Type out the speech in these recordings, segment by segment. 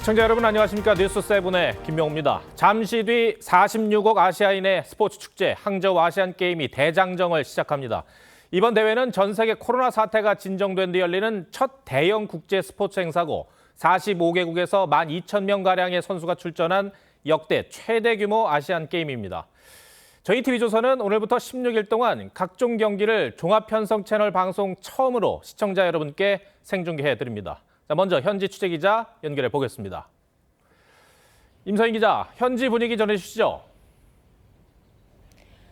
시청자 여러분 안녕하십니까. 뉴스7의 김명호입니다. 잠시 뒤 46억 아시아인의 스포츠 축제 항저우 아시안게임이 대장정을 시작합니다. 이번 대회는 전 세계 코로나 사태가 진정된 뒤 열리는 첫 대형 국제 스포츠 행사고 45개국에서 12,000명가량의 선수가 출전한 역대 최대 규모 아시안게임입니다. 저희 TV조선은 오늘부터 16일 동안 각종 경기를 종합편성 채널 방송 처음으로 시청자 여러분께 생중계해드립니다. 자, 먼저 현지 취재기자 연결해 보겠습니다. 임서인 기자, 현지 분위기 전해주시죠.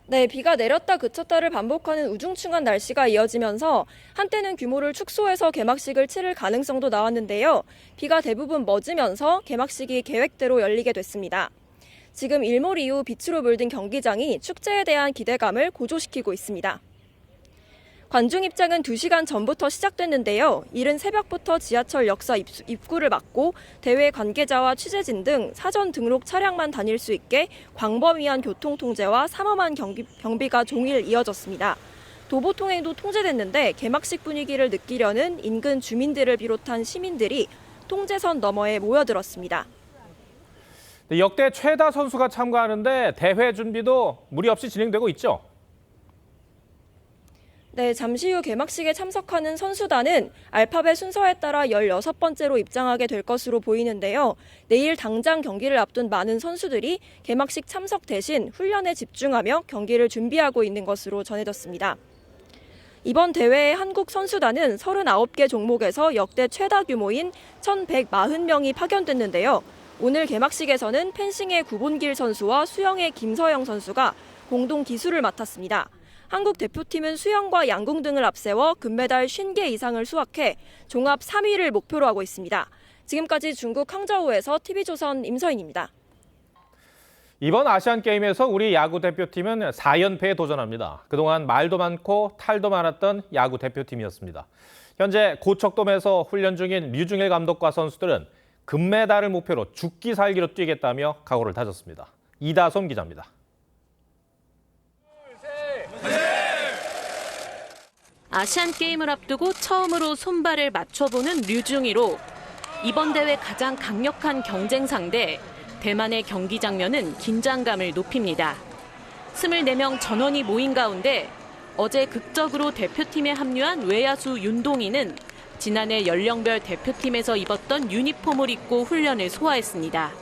네, 비가 내렸다 그쳤다를 반복하는 우중충한 날씨가 이어지면서 한때는 규모를 축소해서 개막식을 치를 가능성도 나왔는데요. 비가 대부분 멎으면서 개막식이 계획대로 열리게 됐습니다. 지금 일몰 이후 빛으로 물든 경기장이 축제에 대한 기대감을 고조시키고 있습니다. 관중 입장은 2시간 전부터 시작됐는데요. 이른 새벽부터 지하철 역사 입구를 막고 대회 관계자와 취재진 등 사전 등록 차량만 다닐 수 있게 광범위한 교통 통제와 삼엄한 경비가 종일 이어졌습니다. 도보 통행도 통제됐는데 개막식 분위기를 느끼려는 인근 주민들을 비롯한 시민들이 통제선 너머에 모여들었습니다. 역대 최다 선수가 참가하는데 대회 준비도 무리 없이 진행되고 있죠? 네, 잠시 후 개막식에 참석하는 선수단은 알파벳 순서에 따라 16번째로 입장하게 될 것으로 보이는데요. 내일 당장 경기를 앞둔 많은 선수들이 개막식 참석 대신 훈련에 집중하며 경기를 준비하고 있는 것으로 전해졌습니다. 이번 대회의 한국 선수단은 39개 종목에서 역대 최다 규모인 1,140명이 파견됐는데요. 오늘 개막식에서는 펜싱의 구본길 선수와 수영의 김서영 선수가 공동 기수를 맡았습니다. 한국 대표팀은 수영과 양궁 등을 앞세워 금메달 50개 이상을 수확해 종합 3위를 목표로 하고 있습니다. 지금까지 중국 항저우에서 TV조선 임서인입니다. 이번 아시안게임에서 우리 야구 대표팀은 4연패에 도전합니다. 그동안 말도 많고 탈도 많았던 야구 대표팀이었습니다. 현재 고척돔에서 훈련 중인 류중일 감독과 선수들은 금메달을 목표로 죽기 살기로 뛰겠다며 각오를 다졌습니다. 이다솜 기자입니다. 아시안게임을 앞두고 처음으로 손발을 맞춰보는 류중일호. 이번 대회 가장 강력한 경쟁 상대, 대만의 경기 장면은 긴장감을 높입니다. 24명 전원이 모인 가운데 어제 극적으로 대표팀에 합류한 외야수 윤동희는 지난해 연령별 대표팀에서 입었던 유니폼을 입고 훈련을 소화했습니다.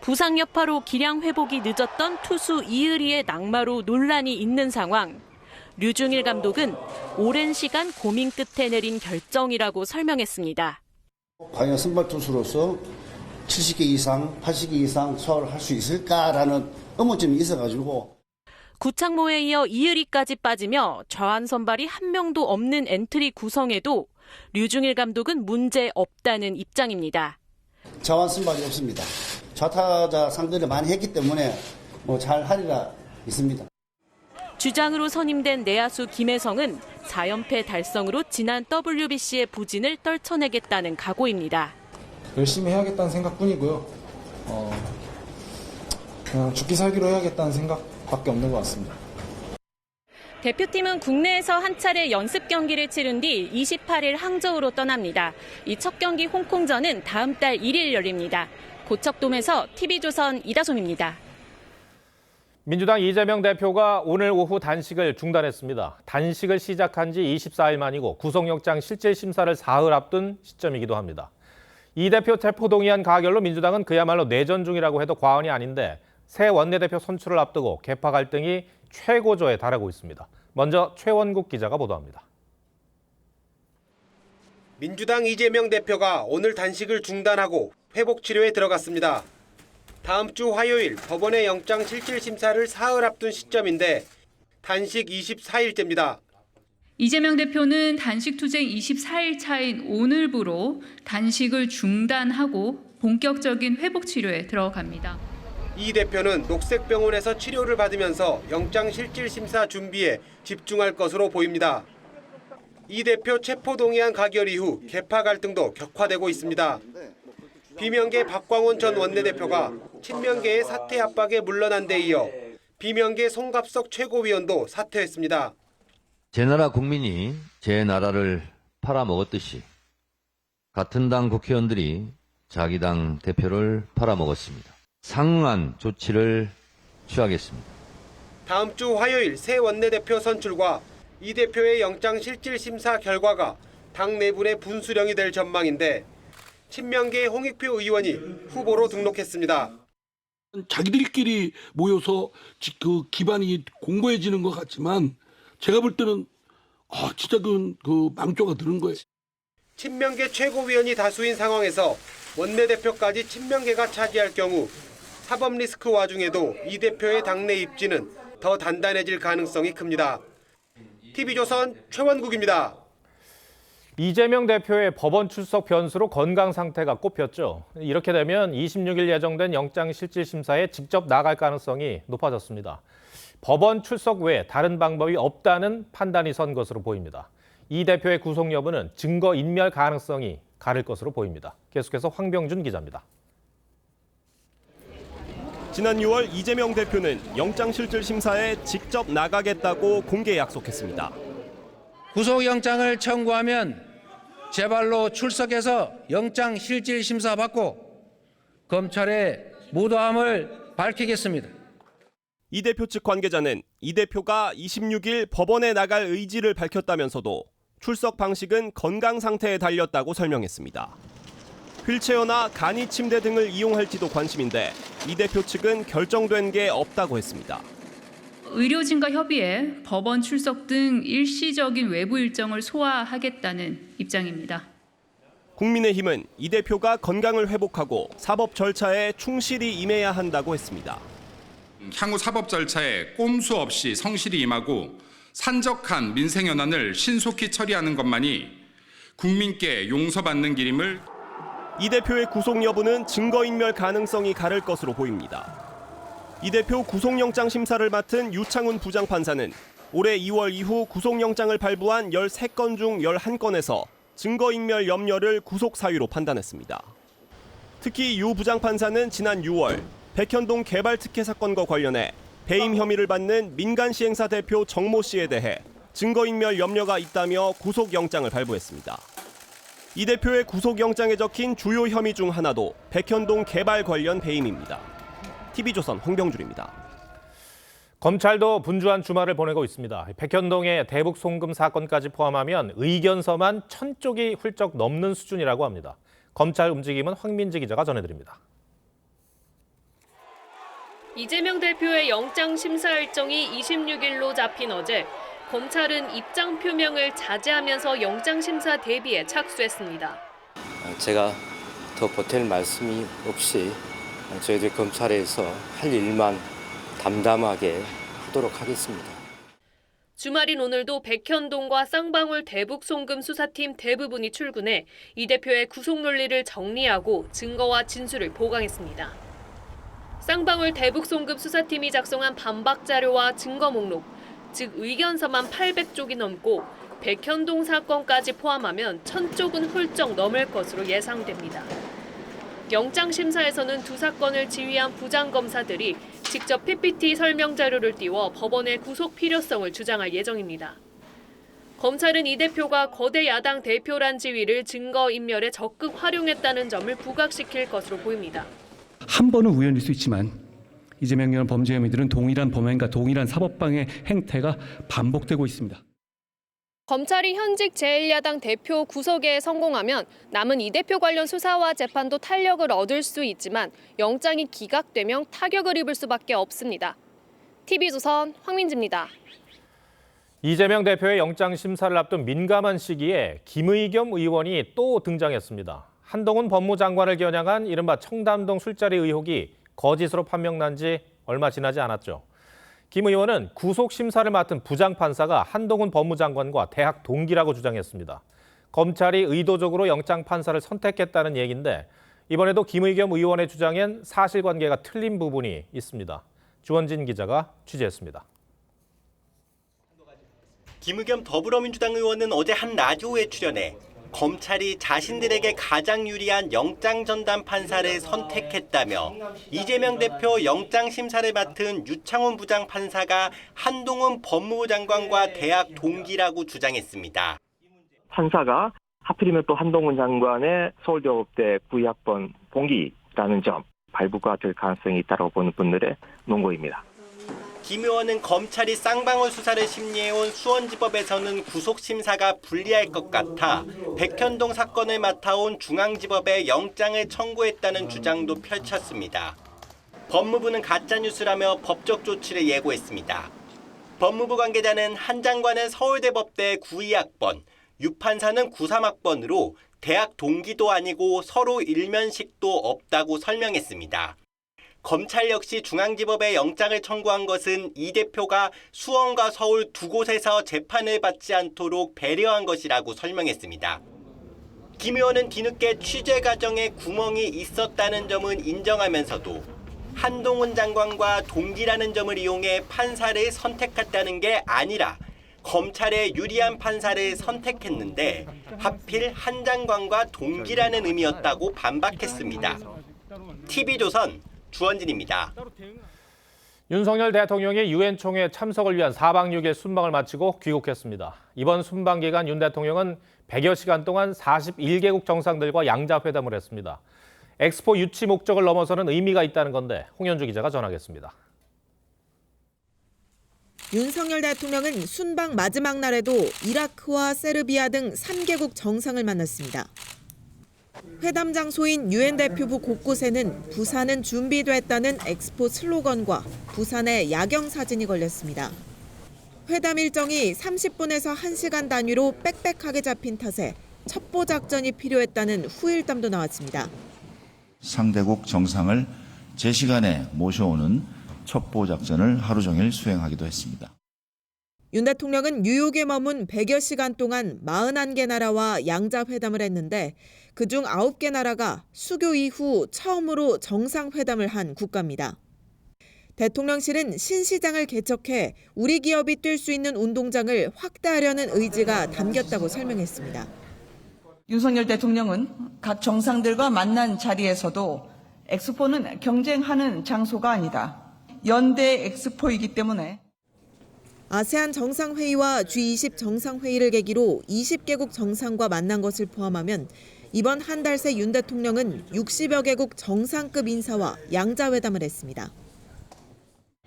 부상 여파로 기량 회복이 늦었던 투수 이의리의 낙마로 논란이 있는 상황. 류중일 감독은 오랜 시간 고민 끝에 내린 결정이라고 설명했습니다. 과연 선발 투수로서 70개 이상, 80개 이상 소화를 할 수 있을까라는 의문점이 있어가지고. 구창모에 이어 이의리까지 빠지며 좌완 선발이 한 명도 없는 엔트리 구성에도 류중일 감독은 문제 없다는 입장입니다. 좌완 선발이 없습니다. 좌타자 상대를 많이 했기 때문에 잘 하리라 있습니다. 주장으로 선임된 내야수 김혜성은 4연패 달성으로 지난 WBC의 부진을 떨쳐내겠다는 각오입니다. 열심히 해야겠다는 생각뿐이고요. 그냥 죽기 살기로 해야겠다는 생각밖에 없는 것 같습니다. 대표팀은 국내에서 한 차례 연습 경기를 치른 뒤 28일 항저우로 떠납니다. 이 첫 경기 홍콩전은 다음 달 1일 열립니다. 고척돔에서 TV조선 이다솜입니다. 민주당 이재명 대표가 오늘 오후 단식을 중단했습니다. 단식을 시작한 지 24일 만이고 구속영장 실질 심사를 사흘 앞둔 시점이기도 합니다. 이 대표 체포동의안 가결로 민주당은 그야말로 내전 중이라고 해도 과언이 아닌데 새 원내대표 선출을 앞두고 계파 갈등이 최고조에 달하고 있습니다. 먼저 최원국 기자가 보도합니다. 민주당 이재명 대표가 오늘 단식을 중단하고 회복 치료에 들어갔습니다. 다음 주 화요일 법원의 영장 실질 심사를 사흘 앞둔 시점인데 단식 24일째입니다. 이재명 대표는 단식 투쟁 24일 차인 오늘부로 단식을 중단하고 본격적인 회복 치료에 들어갑니다. 이 대표는 녹색병원에서 치료를 받으면서 영장 실질 심사 준비에 집중할 것으로 보입니다. 이 대표 체포동의안 가결 이후 계파 갈등도 격화되고 있습니다. 비명계 박광원 전 원내대표가 친명계의 사퇴 압박에 물러난 데 이어 비명계 송갑석 최고위원도 사퇴했습니다. 제 나라 국민이 제 나라를 팔아먹었듯이 같은 당 국회의원들이 자기 당 대표를 팔아먹었습니다. 상응한 조치를 취하겠습니다. 다음 주 화요일 새 원내대표 선출과 이 대표의 영장실질심사 결과가 당 내분의 분수령이 될 전망인데 친명계 홍익표 의원이 후보로 등록했습니다. 자기들끼리 모여서 그 기반이 공고해지는 것 같지만 제가 볼 때는 진짜 그 망조가 드는 거예요. 친명계 최고위원이 다수인 상황에서 원내대표까지 친명계가 차지할 경우 사법 리스크 와중에도 이 대표의 당내 입지는 더 단단해질 가능성이 큽니다. TV조선 최원국입니다. 이재명 대표의 법원 출석 변수로 건강 상태가 꼽혔죠. 이렇게 되면 26일 예정된 영장실질심사에 직접 나갈 가능성이 높아졌습니다. 법원 출석 외에 다른 방법이 없다는 판단이 선 것으로 보입니다. 이 대표의 구속 여부는 증거 인멸 가능성이 가를 것으로 보입니다. 계속해서 황병준 기자입니다. 지난 6월 이재명 대표는 영장실질심사에 직접 나가겠다고 공개 약속했습니다. 구속영장을 청구하면 제발로 출석해서 영장실질심사 받고 검찰의 무도함을 밝히겠습니다. 이 대표 측 관계자는 이 대표가 26일 법원에 나갈 의지를 밝혔다면서도 출석 방식은 건강 상태에 달렸다고 설명했습니다. 휠체어나 간이 침대 등을 이용할지도 관심인데 이 대표 측은 결정된 게 없다고 했습니다. 의료진과 협의해 법원 출석 등 일시적인 외부 일정을 소화하겠다는 입장입니다. 국민의힘은 이 대표가 건강을 회복하고 사법 절차에 충실히 임해야 한다고 했습니다. 향후 사법 절차에 꼼수 없이 성실히 임하고 산적한 민생 현안을 신속히 처리하는 것만이 국민께 용서받는 길임을. 이 대표의 구속 여부는 증거인멸 가능성이 가를 것으로 보입니다. 이 대표 구속영장 심사를 맡은 유창훈 부장판사는 올해 2월 이후 구속영장을 발부한 13건 중 11건에서 증거인멸 염려를 구속 사유로 판단했습니다. 특히 유 부장판사는 지난 6월 백현동 개발 특혜 사건과 관련해 배임 혐의를 받는 민간시행사 대표 정모 씨에 대해 증거인멸 염려가 있다며 구속영장을 발부했습니다. 이 대표의 구속영장에 적힌 주요 혐의 중 하나도 백현동 개발 관련 배임입니다. TV조선 홍병준입니다. 검찰도 분주한 주말을 보내고 있습니다. 백현동의 대북 송금 사건까지 포함하면 의견서만 1000쪽이 훌쩍 넘는 수준이라고 합니다. 검찰 움직임은 황민지 기자가 전해드립니다. 이재명 대표의 영장 심사 일정이 26일로 잡힌 어제 검찰은 입장 표명을 자제하면서 영장 심사 대비에 착수했습니다. 제가 더 보탤 말씀이 없이 저희들 검찰에서 할 일만 담담하게 하도록 하겠습니다. 주말인 오늘도 백현동과 쌍방울 대북 송금 수사팀 대부분이 출근해 이 대표의 구속 논리를 정리하고 증거와 진술을 보강했습니다. 쌍방울 대북 송금 수사팀이 작성한 반박 자료와 증거 목록, 즉 의견서만 800쪽이 넘고 백현동 사건까지 포함하면 1000쪽은 훌쩍 넘을 것으로 예상됩니다. 영장심사에서는 두 사건을 지휘한 부장검사들이 직접 PPT 설명 자료를 띄워 법원의 구속 필요성을 주장할 예정입니다. 검찰은 이 대표가 거대 야당 대표란 지위를 증거인멸에 적극 활용했다는 점을 부각시킬 것으로 보입니다. 한 번은 우연일 수 있지만 이재명 의원 범죄 혐의들은 동일한 범행과 동일한 사법방해 행태가 반복되고 있습니다. 검찰이 현직 제1야당 대표 구속에 성공하면 남은 이 대표 관련 수사와 재판도 탄력을 얻을 수 있지만 영장이 기각되면 타격을 입을 수밖에 없습니다. TV조선 황민지입니다. 이재명 대표의 영장 심사를 앞둔 민감한 시기에 김의겸 의원이 또 등장했습니다. 한동훈 법무장관을 겨냥한 이른바 청담동 술자리 의혹이 거짓으로 판명난 지 얼마 지나지 않았죠. 김 의원은 구속 심사를 맡은 부장판사가 한동훈 법무장관과 대학 동기라고 주장했습니다. 검찰이 의도적으로 영장 판사를 선택했다는 얘기인데 이번에도 김의겸 의원의 주장엔 사실관계가 틀린 부분이 있습니다. 주원진 기자가 취재했습니다. 김의겸 더불어민주당 의원은 어제 한 라디오에 출연해 검찰이 자신들에게 가장 유리한 영장 전담 판사를 선택했다며 이재명 대표 영장 심사를 맡은 유창훈 부장 판사가 한동훈 법무부 장관과 대학 동기라고 주장했습니다. 판사가 하필이면 또 한동훈 장관의 서울대법대 92학번 봉기라는 점 발부가 될 가능성이 있다고 보는 분들의 논거입니다. 김 의원은 검찰이 쌍방울 수사를 심리해온 수원지법에서는 구속심사가 불리할 것 같아 백현동 사건을 맡아온 중앙지법에 영장을 청구했다는 주장도 펼쳤습니다. 법무부는 가짜뉴스라며 법적 조치를 예고했습니다. 법무부 관계자는 한 장관은 서울대법대 92학번, 유 판사는 93학번으로 대학 동기도 아니고 서로 일면식도 없다고 설명했습니다. 검찰 역시 중앙지법에 영장을 청구한 것은 이 대표가 수원과 서울 두 곳에서 재판을 받지 않도록 배려한 것이라고 설명했습니다. 김 의원은 뒤늦게 취재 과정에 구멍이 있었다는 점은 인정하면서도 한동훈 장관과 동기라는 점을 이용해 판사를 선택했다는 게 아니라 검찰에 유리한 판사를 선택했는데 하필 한 장관과 동기라는 의미였다고 반박했습니다. TV조선 주원진입니다. 윤석열 대통령이 유엔 총회 참석을 위한 4박 6일 순방을 마치고 귀국했습니다. 이번 순방 기간 윤 대통령은 100여 시간 동안 41개국 정상들과 양자회담을 했습니다. 엑스포 유치 목적을 넘어서는 의미가 있다는 건데 홍현주 기자가 전하겠습니다. 윤석열 대통령은 순방 마지막 날에도 이라크와 세르비아 등 3개국 정상을 만났습니다. 회담 장소인 유엔 대표부 곳곳에는 부산은 준비됐다는 엑스포 슬로건과 부산의 야경 사진이 걸렸습니다. 회담 일정이 30분에서 1시간 단위로 빽빽하게 잡힌 탓에 첩보 작전이 필요했다는 후일담도 나왔습니다. 상대국 정상을 제 시간에 모셔오는 첩보 작전을 하루 종일 수행하기도 했습니다. 윤 대통령은 뉴욕에 머문 100여 시간 동안 41개 나라와 양자회담을 했는데 그중 9개 나라가 수교 이후 처음으로 정상회담을 한 국가입니다. 대통령실은 신시장을 개척해 우리 기업이 뛸 수 있는 운동장을 확대하려는 의지가 담겼다고 설명했습니다. 윤석열 대통령은 각 정상들과 만난 자리에서도 엑스포는 경쟁하는 장소가 아니다. 연대 엑스포이기 때문에 아세안 정상회의와 G20 정상회의를 계기로 20개국 정상과 만난 것을 포함하면 이번 한 달 새 윤 대통령은 60여 개국 정상급 인사와 양자회담을 했습니다.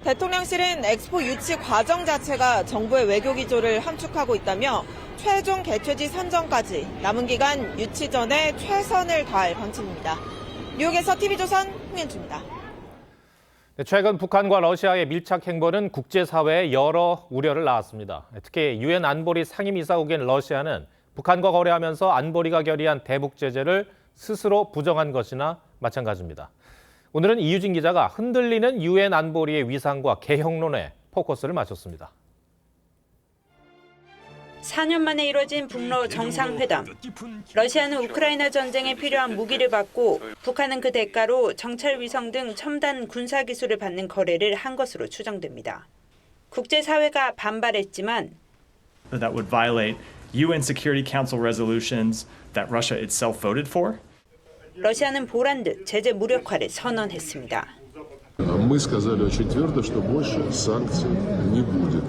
대통령실은 엑스포 유치 과정 자체가 정부의 외교 기조를 함축하고 있다며 최종 개최지 선정까지 남은 기간 유치 전에 최선을 다할 방침입니다. 뉴욕에서 TV조선 홍현주입니다. 최근 북한과 러시아의 밀착 행보는 국제사회에 여러 우려를 낳았습니다. 특히 유엔 안보리 상임이사국인 러시아는 북한과 거래하면서 안보리가 결의한 대북 제재를 스스로 부정한 것이나 마찬가지입니다. 오늘은 이유진 기자가 흔들리는 유엔 안보리의 위상과 개혁론에 포커스를 맞췄습니다. 4년 만에 이뤄진 북러 정상회담. 러시아는 우크라이나 전쟁에 필요한 무기를 받고 북한은 그 대가로 정찰 위성 등 첨단 군사 기술을 받는 거래를 한 것으로 추정됩니다. 국제사회가 반발했지만 that would violate UN Security Council resolutions that Russia itself voted for. 러시아는 보란 듯 제재 무력화를 선언했습니다. Мы сказали очень твердо, что больше санкций не будет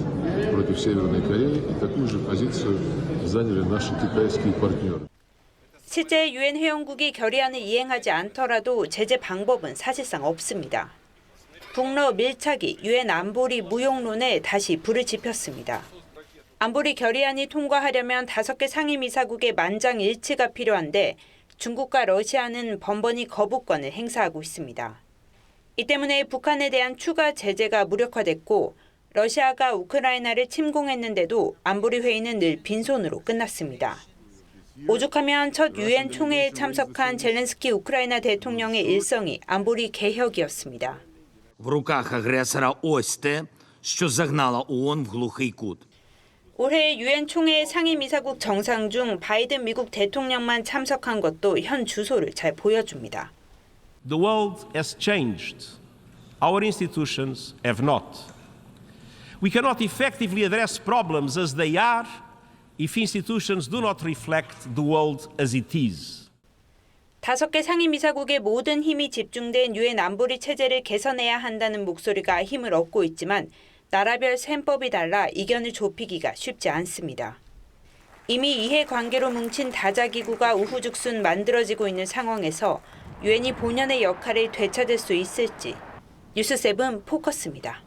против Северной Кореи, и такую же позицию заняли наши китайские партнеры. 실제 유엔 회원국이 결의안을 이행하지 않더라도 제재 방법은 사실상 없습니다. 북러 밀착이 유엔 안보리 무용론에 다시 불을 지폈습니다. 안보리 결의안이 통과하려면 5개 상임이사국의 만장일치가 필요한데 중국과 러시아는 번번이 거부권을 행사하고 있습니다. 이 때문에 북한에 대한 추가 제재가 무력화됐고 러시아가 우크라이나를 침공했는데도 안보리 회의는 늘 빈손으로 끝났습니다. 오죽하면 첫 유엔 총회에 참석한 젤렌스키 우크라이나 대통령의 일성이 안보리 개혁이었습니다. В руках агресора ось те, що загнало ООН в глухий кут. 올해 유엔 총회 상임이사국 정상 중 바이든 미국 대통령만 참석한 것도 현 주소를 잘 보여줍니다. The world has changed. Our institutions have not. We cannot effectively address problems as they are if institutions do not reflect the world as it is. 5개 상임이사국의 모든 힘이 집중된 유엔 안보리 체제를 개선해야 한다는 목소리가 힘을 얻고 있지만 나라별 셈법이 달라 이견을 좁히기가 쉽지 않습니다. 이미 이해관계로 뭉친 다자기구가 우후죽순 만들어지고 있는 상황에서 유엔이 본연의 역할을 되찾을 수 있을지. 뉴스7 포커스입니다.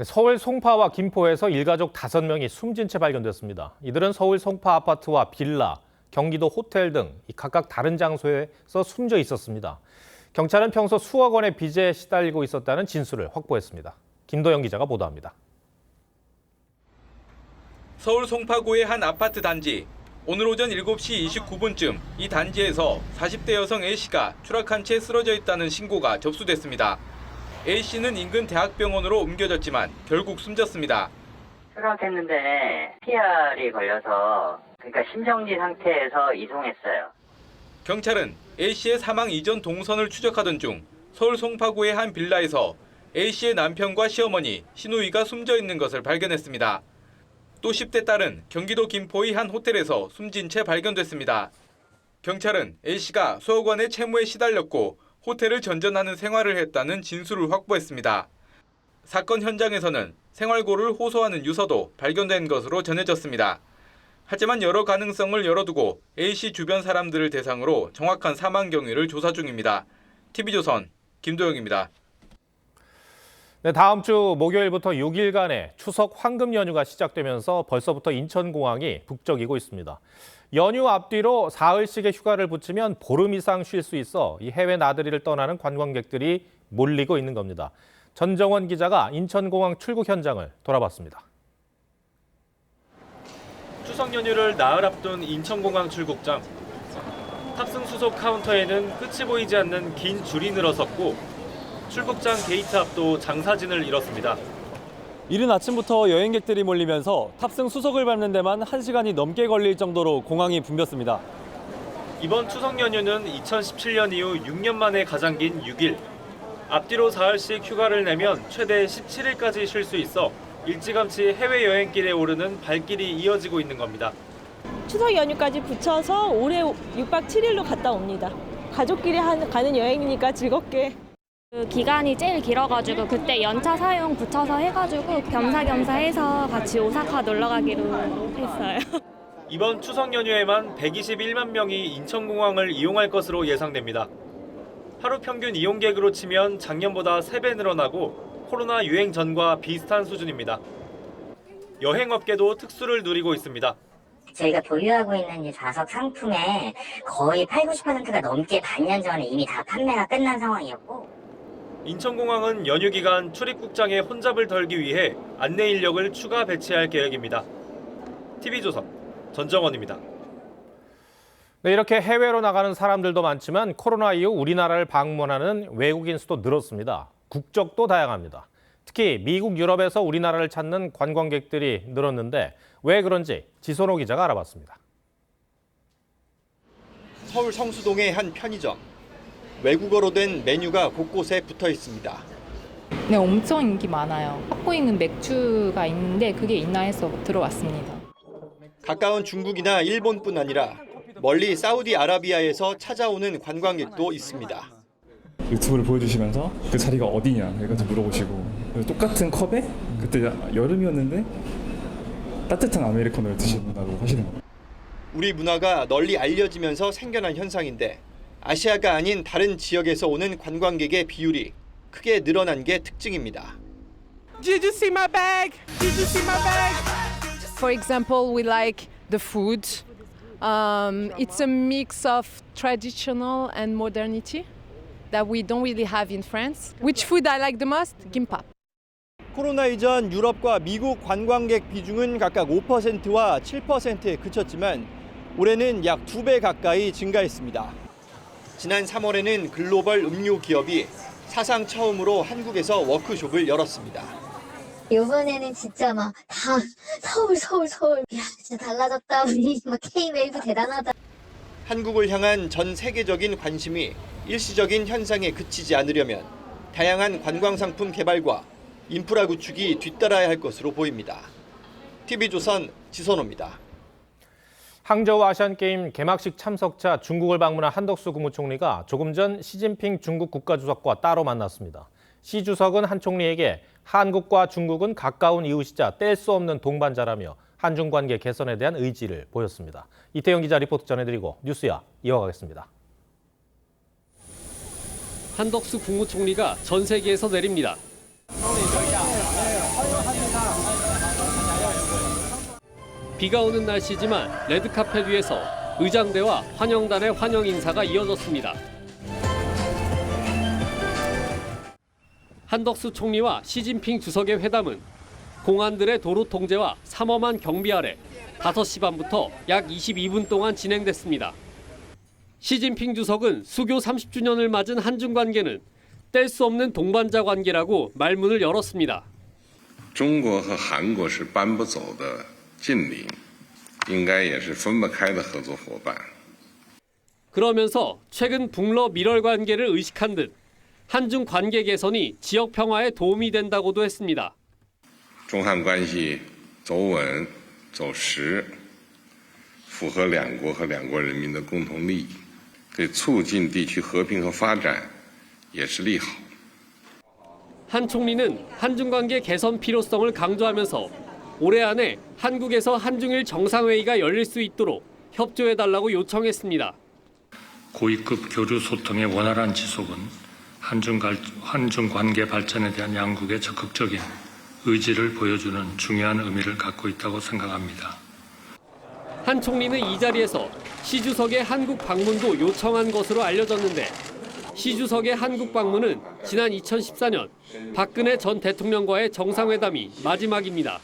서울 송파와 김포에서 일가족 5명이 숨진 채 발견됐습니다. 이들은 서울 송파 아파트와 빌라, 경기도 호텔 등 각각 다른 장소에서 숨져 있었습니다. 경찰은 평소 수억 원의 빚에 시달리고 있었다는 진술을 확보했습니다. 김도영 기자가 보도합니다. 서울 송파구의 한 아파트 단지. 오늘 오전 7시 29분쯤 이 단지에서 40대 여성 A씨가 추락한 채 쓰러져 있다는 신고가 접수됐습니다. A씨는 인근 대학병원으로 옮겨졌지만 결국 숨졌습니다. 추락했는데 PR이 걸려서 그러니까 심정지 상태에서 이송했어요. 경찰은 A씨의 사망 이전 동선을 추적하던 중 서울 송파구의 한 빌라에서 A씨의 남편과 시어머니, 시누이가 숨져 있는 것을 발견했습니다. 또 10대 딸은 경기도 김포의 한 호텔에서 숨진 채 발견됐습니다. 경찰은 A씨가 수억 원의 채무에 시달렸고 호텔을 전전하는 생활을 했다는 진술을 확보했습니다. 사건 현장에서는 생활고를 호소하는 유서도 발견된 것으로 전해졌습니다. 하지만 여러 가능성을 열어두고 A씨 주변 사람들을 대상으로 정확한 사망 경위를 조사 중입니다. TV조선 김도영입니다. 네, 다음 주 목요일부터 6일간의 추석 황금 연휴가 시작되면서 벌써부터 인천공항이 북적이고 있습니다. 연휴 앞뒤로 사흘씩의 휴가를 붙이면 보름 이상 쉴 수 있어 이 해외 나들이를 떠나는 관광객들이 몰리고 있는 겁니다. 전정원 기자가 인천공항 출국 현장을 돌아봤습니다. 추석 연휴를 나흘 앞둔 인천공항 출국장. 탑승 수속 카운터에는 끝이 보이지 않는 긴 줄이 늘어섰고 출국장 게이트 앞도 장사진을 이뤘습니다. 이른 아침부터 여행객들이 몰리면서 탑승 수속을 밟는 데만 1시간이 넘게 걸릴 정도로 공항이 붐볐습니다. 이번 추석 연휴는 2017년 이후 6년 만에 가장 긴 6일. 앞뒤로 사흘씩 휴가를 내면 최대 17일까지 쉴 수 있어 일찌감치 해외여행길에 오르는 발길이 이어지고 있는 겁니다. 추석 연휴까지 붙여서 올해 6박 7일로 갔다 옵니다. 가족끼리 가는 여행이니까 즐겁게. 그 기간이 제일 길어가지고 그때 연차 사용 붙여서 해가지고 겸사겸사 해서 같이 오사카 놀러 가기로 했어요. 이번 추석 연휴에만 121만 명이 인천공항을 이용할 것으로 예상됩니다. 하루 평균 이용객으로 치면 작년보다 3배 늘어나고 코로나 유행 전과 비슷한 수준입니다. 여행업계도 특수를 누리고 있습니다. 저희가 보유하고 있는 이 좌석 상품의 거의 80~90%가 넘게 반년 전에 이미 다 판매가 끝난 상황이었고 인천공항은 연휴 기간 출입국장의 혼잡을 덜기 위해 안내 인력을 추가 배치할 계획입니다. TV조선 전정원입니다. 네, 이렇게 해외로 나가는 사람들도 많지만 코로나 이후 우리나라를 방문하는 외국인 수도 늘었습니다. 국적도 다양합니다. 특히 미국, 유럽에서 우리나라를 찾는 관광객들이 늘었는데 왜 그런지 지선호 기자가 알아봤습니다. 서울 성수동의 한 편의점. 외국어로 된 메뉴가 곳곳에 붙어 있습니다. 네, 엄청 인기 많아요. 갖고 있는 맥주가 있는데 그게 있나 해서 들어왔습니다. 가까운 중국이나 일본뿐 아니라 멀리 사우디아라비아에서 찾아오는 관광객도 있습니다. 유튜브를 보여주시면서 그 자리가 어디냐 해가지고 물어보시고 똑같은 컵에 그때 여름이었는데 따뜻한 아메리카노를 드신다고 하시는 거예요. 우리 문화가 널리 알려지면서 생겨난 현상인데 아시아가 아닌 다른 지역에서 오는 관광객의 비율이 크게 늘어난 게 특징입니다. Did you see my bag? Did you see my bag? For example, we like the food. It's a mix of traditional and modernity that we don't really have in France. Which food I like the most? Gimbap. 코로나 이전 유럽과 미국 관광객 비중은 각각 5%와 7%에 그쳤지만 올해는 약 2배 가까이 증가했습니다. 지난 3월에는 글로벌 음료 기업이 사상 처음으로 한국에서 워크숍을 열었습니다. 이번에는 진짜 막 다 서울. 야, 진짜 달라졌다. 우리 막 K-웨이브 대단하다. 한국을 향한 전 세계적인 관심이 일시적인 현상에 그치지 않으려면 다양한 관광 상품 개발과 인프라 구축이 뒤따라야 할 것으로 보입니다. TV조선 지선호입니다. 항저우 아시안게임 개막식 참석차 중국을 방문한 한덕수 국무총리가 조금 전 시진핑 중국 국가주석과 따로 만났습니다. 시 주석은 한 총리에게 한국과 중국은 가까운 이웃이자 뗄 수 없는 동반자라며 한중 관계 개선에 대한 의지를 보였습니다. 이태영 기자 리포트 전해드리고 뉴스야 이어가겠습니다. 한덕수 국무총리가 전 세계에서 내립니다. 비가 오는 날씨지만 레드카펫 위에서 의장대와 환영단의 환영 인사가 이어졌습니다. 한덕수 총리와 시진핑 주석의 회담은 공안들의 도로 통제와 삼엄한 경비 아래 5시 반부터 약 22분 동안 진행됐습니다. 시진핑 주석은 수교 30주년을 맞은 한중 관계는 뗄 수 없는 동반자 관계라고 말문을 열었습니다. 中国和韩国是搬不走的近邻，应该也是分不开的合作伙伴。 그러면서 최근 북러 밀월 관계를 의식한 듯 한중 관계 개선이 지역 평화에 도움이 된다고도 했습니다. 中韩关系走稳走实，符合两国和两国人民的共同利益，对促进地区和平和发展也是利好。 한 총리는 한중 관계 개선 필요성을 강조하면서 올해 안에 한국에서 한중일 정상회의가 열릴 수 있도록 협조해달라고 요청했습니다. 고위급 교류 소통의 원활한 지속은 한중 관계 발전에 대한 양국의 적극적인 의지를 보여주는 중요한 의미를 갖고 있다고 생각합니다. 한 총리는 이 자리에서 시 주석의 한국 방문도 요청한 것으로 알려졌는데 시 주석의 한국 방문은 지난 2014년 박근혜 전 대통령과의 정상회담이 마지막입니다.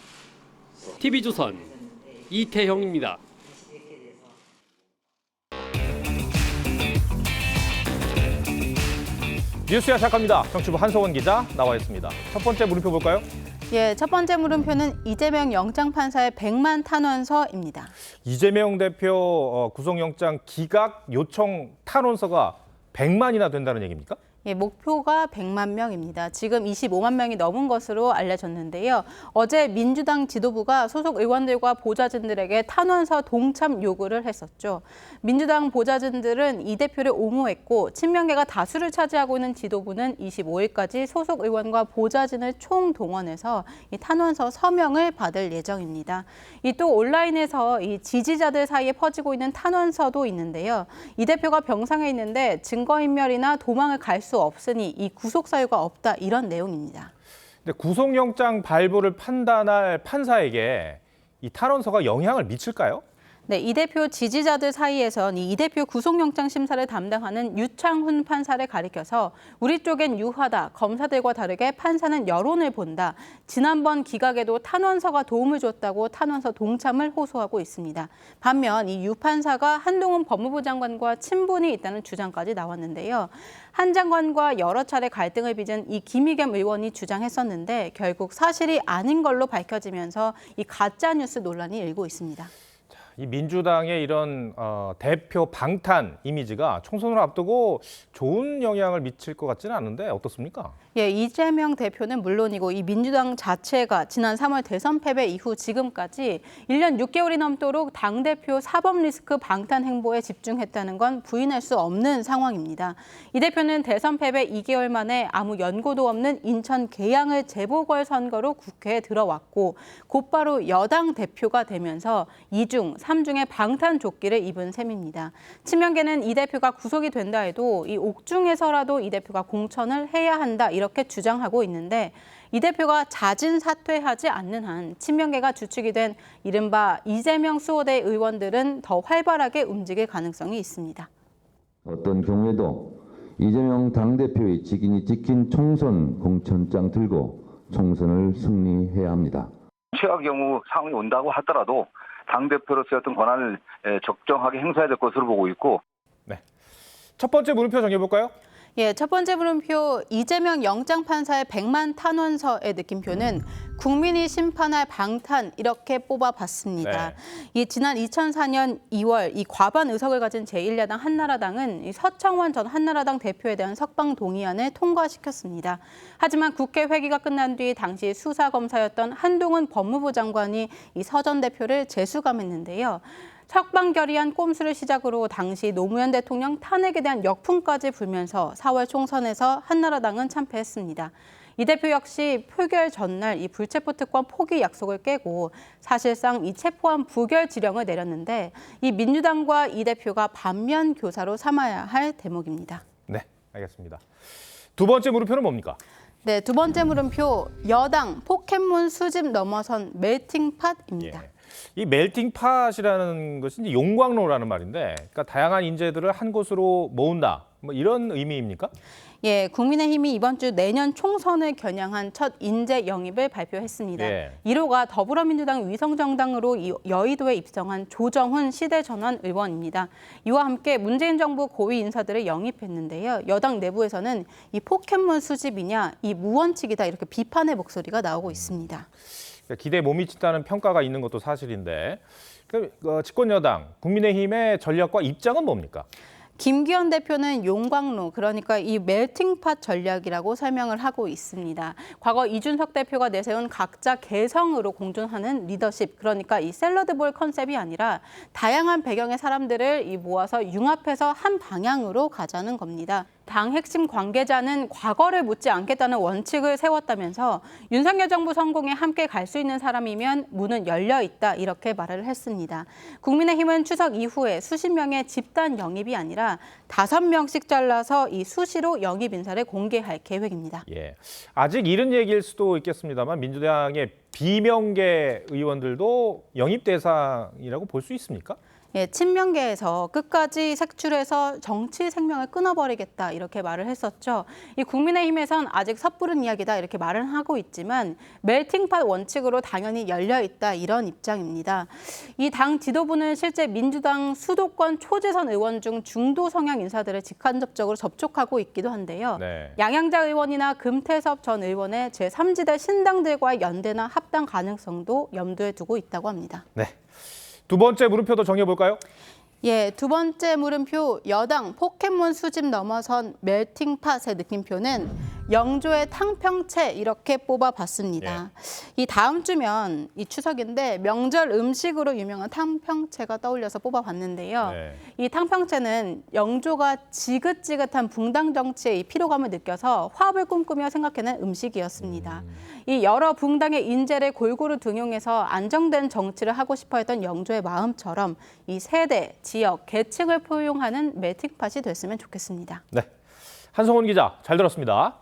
TV조선 이태형입니다. 뉴스야 시작합니다. 정치부 한소원 기자 나와 있습니다. 첫 번째 물음표 볼까요? 예, 첫 번째 물음표는 이재명 영장판사의 100만 탄원서입니다. 이재명 대표 구속영장 기각 요청 탄원서가 100만이나 된다는 얘기입니까? 예, 목표가 100만 명입니다. 지금 25만 명이 넘은 것으로 알려졌는데요. 어제 민주당 지도부가 소속 의원들과 보좌진들에게 탄원서 동참 요구를 했었죠. 민주당 보좌진들은 이 대표를 옹호했고 친명계가 다수를 차지하고 있는 지도부는 25일까지 소속 의원과 보좌진을 총동원해서 이 탄원서 서명을 받을 예정입니다. 이 또 온라인에서 이 지지자들 사이에 퍼지고 있는 탄원서도 있는데요. 이 대표가 병상에 있는데 증거인멸이나 도망을 갈 수 없으니 이 구속 사유가 없다 이런 내용입니다. 근데 구속영장 발부를 판단할 판사에게 이 탄원서가 영향을 미칠까요? 네, 이 대표 지지자들 사이에선 이 대표 구속영장 심사를 담당하는 유창훈 판사를 가리켜서 우리 쪽엔 유하다, 검사들과 다르게 판사는 여론을 본다. 지난번 기각에도 탄원서가 도움을 줬다고 탄원서 동참을 호소하고 있습니다. 반면 이 유 판사가 한동훈 법무부 장관과 친분이 있다는 주장까지 나왔는데요. 한 장관과 여러 차례 갈등을 빚은 이 김의겸 의원이 주장했었는데 결국 사실이 아닌 걸로 밝혀지면서 이 가짜뉴스 논란이 일고 있습니다. 이 민주당의 이런 대표 방탄 이미지가 총선을 앞두고 좋은 영향을 미칠 것 같지는 않은데 어떻습니까? 예, 이재명 대표는 물론이고 이 민주당 자체가 지난 3월 대선 패배 이후 지금까지 1년 6개월이 넘도록 당대표 사법 리스크 방탄 행보에 집중했다는 건 부인할 수 없는 상황입니다. 이 대표는 대선 패배 2개월 만에 아무 연고도 없는 인천 계양을 재보궐선거로 국회에 들어왔고 곧바로 여당 대표가 되면서 2중, 3중의 방탄 조끼를 입은 셈입니다. 친명계는 이 대표가 구속이 된다 해도 이 옥중에서라도 이 대표가 공천을 해야 한다 이렇게 주장하고 있는데 이 대표가 자진 사퇴하지 않는 한 친명계가 주축이 된 이른바 이재명 수호대 의원들은 더 활발하게 움직일 가능성이 있습니다. 어떤 경우에도 이재명 당대표의 직인이 찍힌 총선 공천장 들고 총선을 승리해야 합니다. 최악 경우 상황이 온다고 하더라도 당대표로서의 어떤 권한을 적정하게 행사해야 될 것으로 보고 있고. 네. 첫 번째 물음표 정해볼까요? 예, 첫 번째 물음표 이재명 영장판사의 100만 탄원서의 느낌표는 국민이 심판할 방탄 이렇게 뽑아봤습니다. 이 지난 2004년 2월 이 과반 의석을 가진 제1야당 한나라당은 이 서청원 전 한나라당 대표에 대한 석방 동의안을 통과시켰습니다. 하지만 국회 회기가 끝난 뒤 당시 수사검사였던 한동훈 법무부 장관이 이 서 전 대표를 재수감했는데요. 석방 결의안 꼼수를 시작으로 당시 노무현 대통령 탄핵에 대한 역풍까지 불면서 4월 총선에서 한나라당은 참패했습니다. 이 대표 역시 표결 전날 이 불체포 특권 포기 약속을 깨고 사실상 이 체포한 부결 지령을 내렸는데 이 민주당과 이 대표가 반면 교사로 삼아야 할 대목입니다. 네, 알겠습니다. 두 번째 물음표는 뭡니까? 네, 두 번째 물음표 여당 포켓몬 수집 넘어선 멜팅팟입니다. 예. 이 멜팅팟이라는 것이 이제 용광로라는 말인데, 그러니까 다양한 인재들을 한 곳으로 모은다, 뭐 이런 의미입니까? 예, 국민의힘이 이번 주 내년 총선을 겨냥한 첫 인재 영입을 발표했습니다. 예. 1호가 더불어민주당 위성정당으로 여의도에 입성한 조정훈 시대전환 의원입니다. 이와 함께 문재인 정부 고위 인사들을 영입했는데요. 여당 내부에서는 이 포켓몬 수집이냐, 이 무원칙이다 이렇게 비판의 목소리가 나오고 있습니다. 기대에 못 미친다는 평가가 있는 것도 사실인데, 집권 여당 국민의힘의 전략과 입장은 뭡니까? 김기현 대표는 용광로, 그러니까 이 멜팅팟 전략이라고 설명을 하고 있습니다. 과거 이준석 대표가 내세운 각자 개성으로 공존하는 리더십, 그러니까 이 샐러드볼 컨셉이 아니라 다양한 배경의 사람들을 모아서 융합해서 한 방향으로 가자는 겁니다. 당 핵심 관계자는 과거를 묻지 않겠다는 원칙을 세웠다면서 윤석열 정부 성공에 함께 갈 수 있는 사람이면 문은 열려 있다 이렇게 말을 했습니다. 국민의힘은 추석 이후에 수십 명의 집단 영입이 아니라 5명씩 잘라서 이 수시로 영입 인사를 공개할 계획입니다. 예, 아직 이른 얘기일 수도 있겠습니다만 민주당의 비명계 의원들도 영입 대상이라고 볼 수 있습니까? 예, 친명계에서 끝까지 색출해서 정치 생명을 끊어버리겠다 이렇게 말을 했었죠. 이 국민의힘에선 아직 섣부른 이야기다 이렇게 말은 하고 있지만 멜팅팟 원칙으로 당연히 열려 있다 이런 입장입니다. 이 당 지도부는 실제 민주당 수도권 초재선 의원 중 중도 성향 인사들을 직간접적으로 접촉하고 있기도 한데요. 네. 양양자 의원이나 금태섭 전 의원의 제3지대 신당들과의 연대나 합당 가능성도 염두에 두고 있다고 합니다. 네. 두 번째 물음표도 정해볼까요? 예, 두 번째 물음표 여당 포켓몬 수집 넘어선 멜팅팟의 느낌표는 영조의 탕평채 이렇게 뽑아봤습니다. 이 다음 주면 이 추석인데 명절 음식으로 유명한 탕평채가 떠올려서 뽑아봤는데요. 이 탕평채는 영조가 지긋지긋한 붕당 정치의 이 피로감을 느껴서 화합을 꿈꾸며 생각해낸 음식이었습니다. 이 여러 붕당의 인재를 골고루 등용해서 안정된 정치를 하고 싶어했던 영조의 마음처럼 이 세대, 지역, 계층을 포용하는 멜팅팟이 됐으면 좋겠습니다. 네, 한성훈 기자 잘 들었습니다.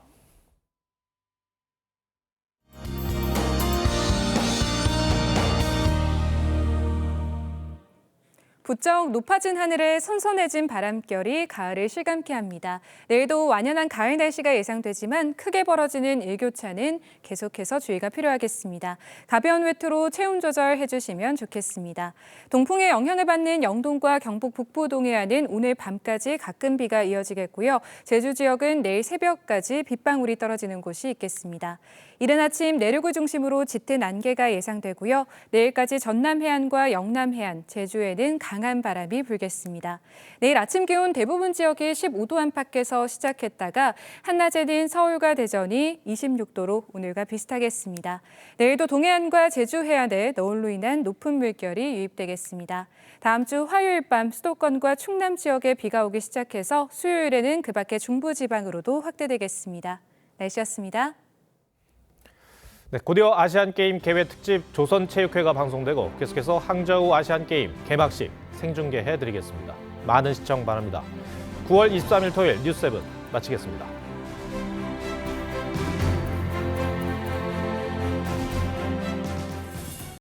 부쩍 높아진 하늘에 선선해진 바람결이 가을을 실감케 합니다. 내일도 완연한 가을 날씨가 예상되지만 크게 벌어지는 일교차는 계속해서 주의가 필요하겠습니다. 가벼운 외투로 체온 조절해 주시면 좋겠습니다. 동풍의 영향을 받는 영동과 경북 북부 동해안은 오늘 밤까지 가끔 비가 이어지겠고요. 제주 지역은 내일 새벽까지 빗방울이 떨어지는 곳이 있겠습니다. 이른 아침 내륙을 중심으로 짙은 안개가 예상되고요. 내일까지 전남 해안과 영남 해안, 제주에는 강한 바람이 불겠습니다. 내일 아침 기온 대부분 지역이 15도 안팎에서 시작했다가 한낮에는 서울과 대전이 26도로 오늘과 비슷하겠습니다. 내일도 동해안과 제주 해안에 너울로 인한 높은 물결이 유입되겠습니다. 다음 주 화요일 밤 수도권과 충남 지역에 비가 오기 시작해서 수요일에는 그 밖의 중부지방으로도 확대되겠습니다. 날씨였습니다. 네, 곧이어 아시안게임 개회 특집 조선체육회가 방송되고 계속해서 항저우 아시안게임 개막식 생중계해드리겠습니다. 많은 시청 바랍니다. 9월 23일 토요일 뉴스7 마치겠습니다.